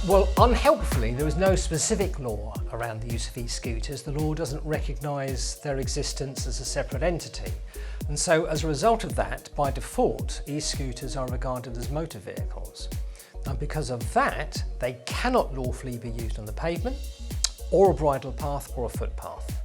Well, unhelpfully, there is no specific law around the use of e-scooters. The law doesn't recognise their existence as a separate entity. And so as a result of that, by default, e-scooters are regarded as motor vehicles. And because of that, they cannot lawfully be used on the pavement, or a bridle path or a footpath.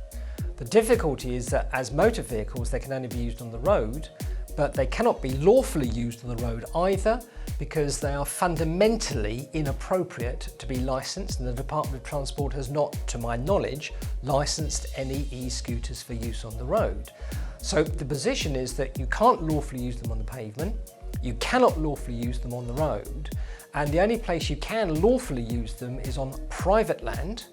The difficulty is that as motor vehicles, they can only be used on the road, but they cannot be lawfully used on the road either, because they are fundamentally inappropriate to be licensed, and the Department of Transport has not, to my knowledge, licensed any e-scooters for use on the road. So the position is that you can't lawfully use them on the pavement, you cannot lawfully use them on the road, and the only place you can lawfully use them is on private land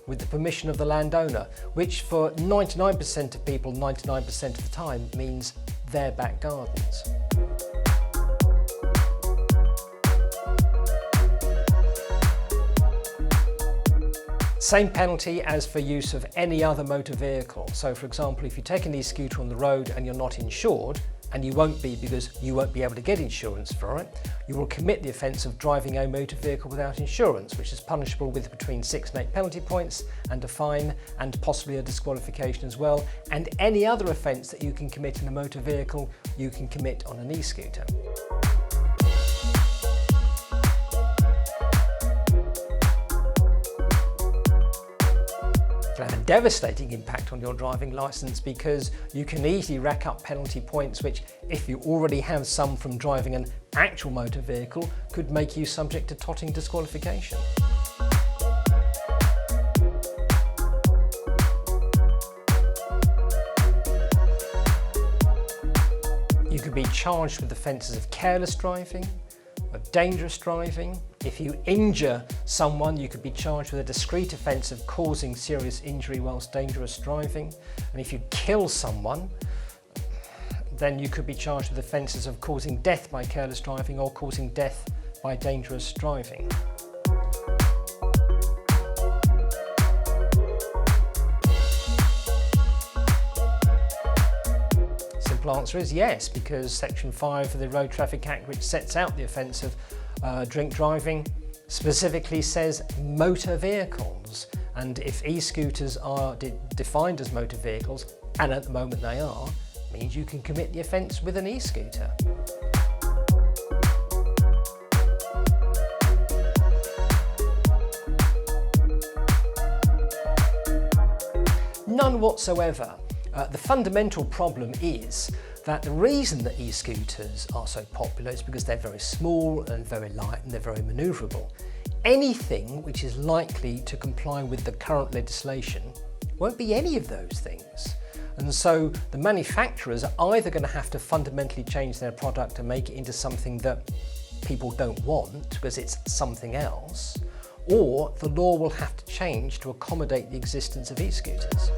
with the permission of the landowner, which for 99% of people, 99% of the time, means their back gardens. Same penalty as for use of any other motor vehicle. So for example, if you take an e-scooter on the road and you're not insured, and you won't be because you won't be able to get insurance for it, you will commit the offence of driving a motor vehicle without insurance, which is punishable with between 6 and 8 penalty points and a fine and possibly a disqualification as well. And any other offence that you can commit in a motor vehicle, you can commit on an e-scooter. It can have a devastating impact on your driving licence, because you can easily rack up penalty points which, if you already have some from driving an actual motor vehicle, could make you subject to totting disqualification. You could be charged with offences of careless driving, of dangerous driving. If you injure someone, you could be charged with a discrete offence of causing serious injury whilst dangerous driving. And if you kill someone, then you could be charged with offences of causing death by careless driving or causing death by dangerous driving. Simple answer is yes, because Section 5 of the Road Traffic Act, which sets out the offence of drink driving, specifically says motor vehicles. And if e-scooters are defined as motor vehicles, and at the moment they are, means you can commit the offence with an e-scooter. None whatsoever. The fundamental problem is that the reason that e-scooters are so popular is because they're very small and very light and they're very manoeuvrable. Anything which is likely to comply with the current legislation won't be any of those things. And so the manufacturers are either going to have to fundamentally change their product and make it into something that people don't want because it's something else, or the law will have to change to accommodate the existence of e-scooters.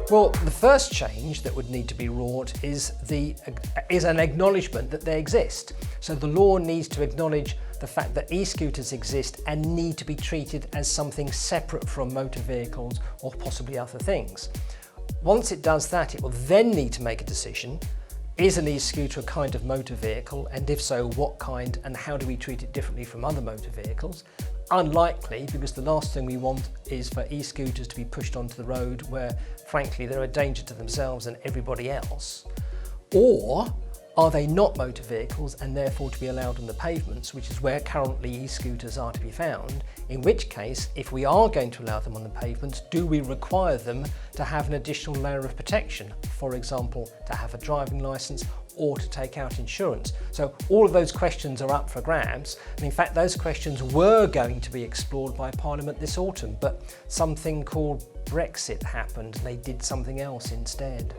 Well, the first change that would need to be wrought is an acknowledgement that they exist. So the law needs to acknowledge the fact that e-scooters exist and need to be treated as something separate from motor vehicles or possibly other things. Once it does that, it will then need to make a decision. Is an e-scooter a kind of motor vehicle, and if so, what kind, and how do we treat it differently from other motor vehicles? Unlikely, because the last thing we want is for e-scooters to be pushed onto the road where, frankly, they're a danger to themselves and everybody else. Or are they not motor vehicles and therefore to be allowed on the pavements, which is where currently e-scooters are to be found, in which case, if we are going to allow them on the pavements, do we require them to have an additional layer of protection? For example, to have a driving licence or to take out insurance. So all of those questions are up for grabs, and in fact those questions were going to be explored by Parliament this autumn, but something called Brexit happened and they did something else instead.